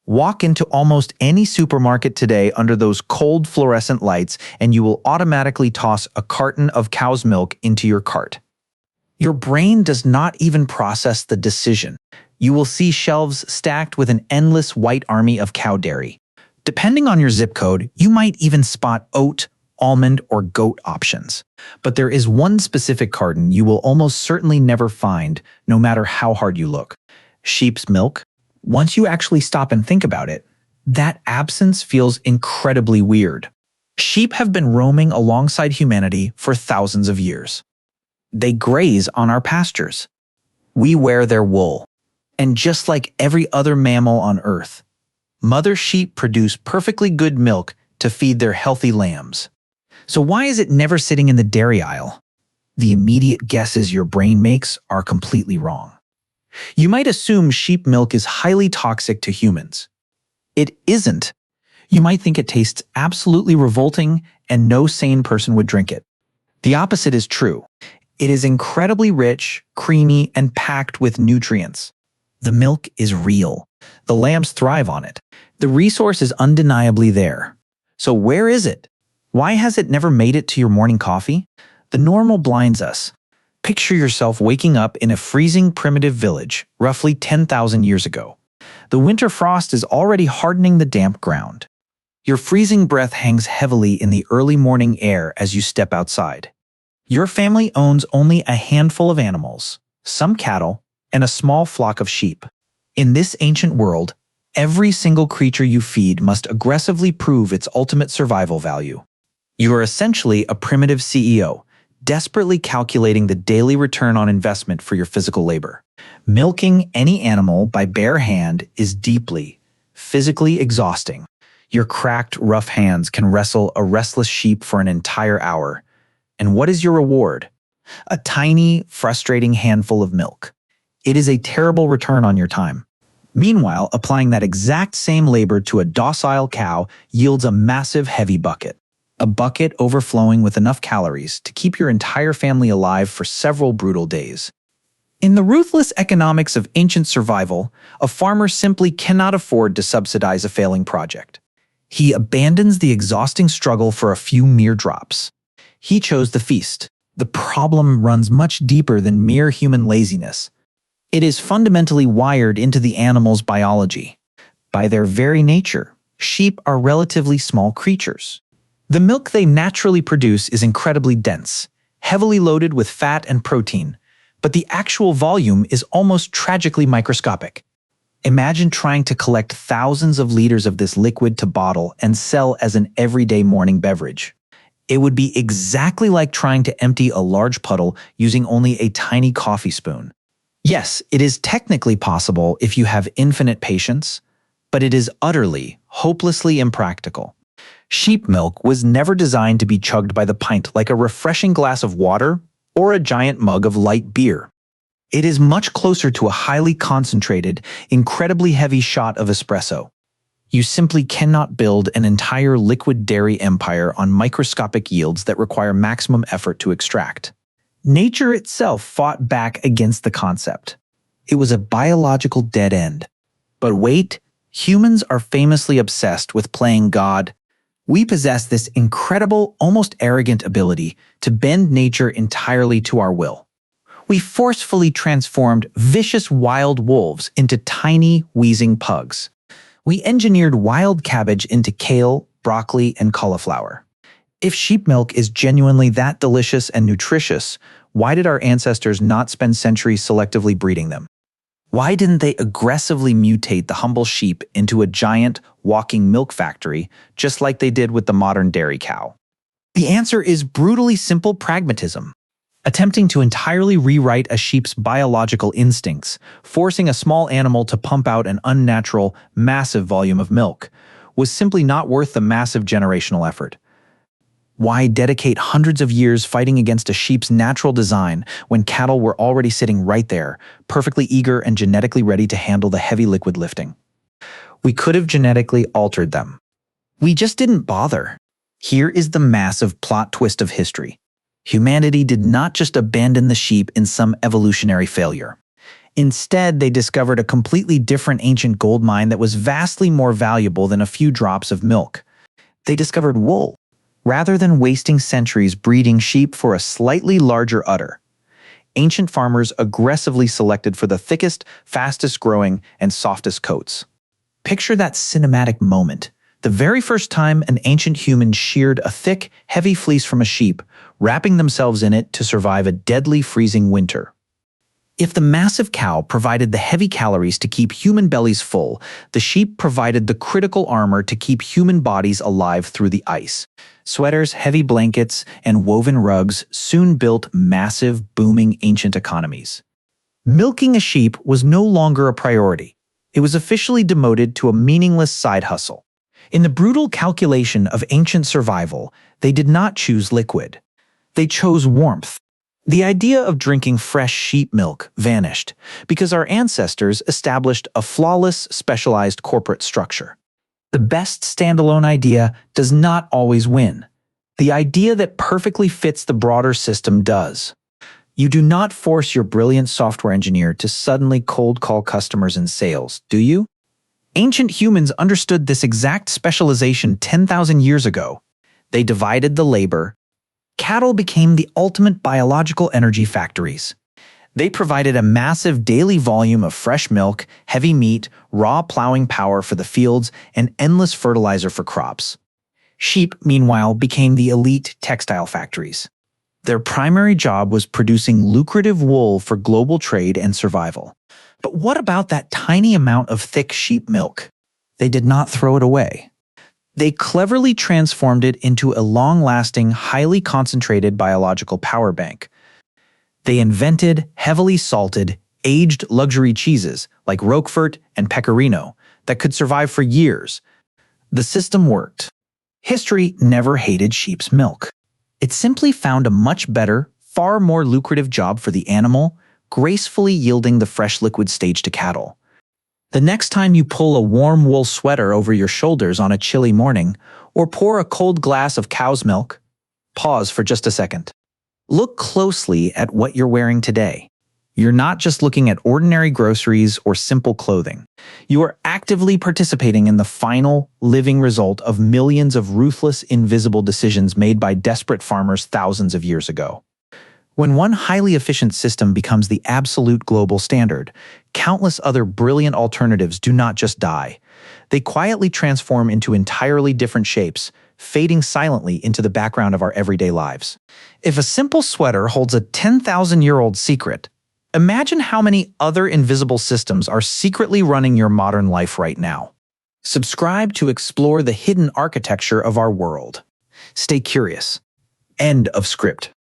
Walk into almost any supermarket today under those cold fluorescent lights and you will automatically toss a carton of cow's milk into your cart. Your brain does not even process the decision. You will see shelves stacked with an endless white army of cow dairy. Depending on your zip code, you might even spot oat, almond, or goat options. But there is one specific carton you will almost certainly never find, no matter how hard you look. Sheep's milk. Once you actually stop and think about it, that absence feels incredibly weird. Sheep have been roaming alongside humanity for thousands of years. They graze on our pastures. We wear their wool. And just like every other mammal on Earth, mother sheep produce perfectly good milk to feed their healthy lambs. So why is it never sitting in the dairy aisle? The immediate guesses your brain makes are completely wrong. You might assume sheep milk is highly toxic to humans. It isn't. You might think it tastes absolutely revolting and no sane person would drink it. The opposite is true. It is incredibly rich, creamy, and packed with nutrients. The milk is real. The lambs thrive on it. The resource is undeniably there. So where is it? Why has it never made it to your morning coffee? The normal blinds us. Picture yourself waking up in a freezing primitive village, roughly 10,000 years ago. The winter frost is already hardening the damp ground. Your freezing breath hangs heavily in the early morning air as you step outside. Your family owns only a handful of animals, some cattle, and a small flock of sheep. In this ancient world, every single creature you feed must aggressively prove its ultimate survival value. You are essentially a primitive CEO, desperately calculating the daily return on investment for your physical labor. Milking any animal by bare hand is deeply, physically exhausting. Your cracked, rough hands can wrestle a restless sheep for an entire hour. And what is your reward? A tiny, frustrating handful of milk. It is a terrible return on your time. Meanwhile, applying that exact same labor to a docile cow yields a massive, heavy bucket. A bucket overflowing with enough calories to keep your entire family alive for several brutal days. In the ruthless economics of ancient survival, a farmer simply cannot afford to subsidize a failing project. He abandons the exhausting struggle for a few mere drops. He chose the feast. The problem runs much deeper than mere human laziness. It is fundamentally wired into the animal's biology. By their very nature, sheep are relatively small creatures. The milk they naturally produce is incredibly dense, heavily loaded with fat and protein, but the actual volume is almost tragically microscopic. Imagine trying to collect thousands of liters of this liquid to bottle and sell as an everyday morning beverage. It would be exactly like trying to empty a large puddle using only a tiny coffee spoon. Yes, it is technically possible if you have infinite patience, but it is utterly, hopelessly impractical. Sheep milk was never designed to be chugged by the pint like a refreshing glass of water or a giant mug of light beer. It is much closer to a highly concentrated, incredibly heavy shot of espresso. You simply cannot build an entire liquid dairy empire on microscopic yields that require maximum effort to extract. Nature itself fought back against the concept. It was a biological dead end. But wait, humans are famously obsessed with playing God. We possess this incredible, almost arrogant ability to bend nature entirely to our will. We forcefully transformed vicious wild wolves into tiny, wheezing pugs. We engineered wild cabbage into kale, broccoli, and cauliflower. If sheep milk is genuinely that delicious and nutritious, why did our ancestors not spend centuries selectively breeding them? Why didn't they aggressively mutate the humble sheep into a giant, walking milk factory, just like they did with the modern dairy cow? The answer is brutally simple pragmatism. Attempting to entirely rewrite a sheep's biological instincts, forcing a small animal to pump out an unnatural, massive volume of milk, was simply not worth the massive generational effort. Why dedicate hundreds of years fighting against a sheep's natural design when cattle were already sitting right there, perfectly eager and genetically ready to handle the heavy liquid lifting? We could have genetically altered them. We just didn't bother. Here is the massive plot twist of history. Humanity did not just abandon the sheep in some evolutionary failure. Instead, they discovered a completely different ancient gold mine that was vastly more valuable than a few drops of milk. They discovered wool, rather than wasting centuries breeding sheep for a slightly larger udder. Ancient farmers aggressively selected for the thickest, fastest growing, and softest coats. Picture that cinematic moment. The very first time an ancient human sheared a thick, heavy fleece from a sheep, wrapping themselves in it to survive a deadly freezing winter. If the massive cow provided the heavy calories to keep human bellies full, the sheep provided the critical armor to keep human bodies alive through the ice. Sweaters, heavy blankets, and woven rugs soon built massive, booming ancient economies. Milking a sheep was no longer a priority. It was officially demoted to a meaningless side hustle. In the brutal calculation of ancient survival, they did not choose liquid. They chose warmth. The idea of drinking fresh sheep milk vanished because our ancestors established a flawless, specialized corporate structure. The best standalone idea does not always win. The idea that perfectly fits the broader system does. You do not force your brilliant software engineer to suddenly cold call customers in sales, do you? Ancient humans understood this exact specialization 10,000 years ago. They divided the labor. Cattle became the ultimate biological energy factories. They provided a massive daily volume of fresh milk, heavy meat, raw plowing power for the fields, and endless fertilizer for crops. Sheep, meanwhile, became the elite textile factories. Their primary job was producing lucrative wool for global trade and survival. But what about that tiny amount of thick sheep milk? They did not throw it away. They cleverly transformed it into a long-lasting, highly concentrated biological power bank. They invented heavily salted, aged luxury cheeses like Roquefort and Pecorino that could survive for years. The system worked. History never hated sheep's milk. It simply found a much better, far more lucrative job for the animal, gracefully yielding the fresh liquid stage to cattle. The next time you pull a warm wool sweater over your shoulders on a chilly morning, or pour a cold glass of cow's milk, pause for just a second. Look closely at what you're wearing today. You're not just looking at ordinary groceries or simple clothing. You are actively participating in the final, living result of millions of ruthless, invisible decisions made by desperate farmers thousands of years ago. When one highly efficient system becomes the absolute global standard, countless other brilliant alternatives do not just die. They quietly transform into entirely different shapes, fading silently into the background of our everyday lives. If a simple sweater holds a 10,000-year-old secret, imagine how many other invisible systems are secretly running your modern life right now. Subscribe to explore the hidden architecture of our world. Stay curious. End of script.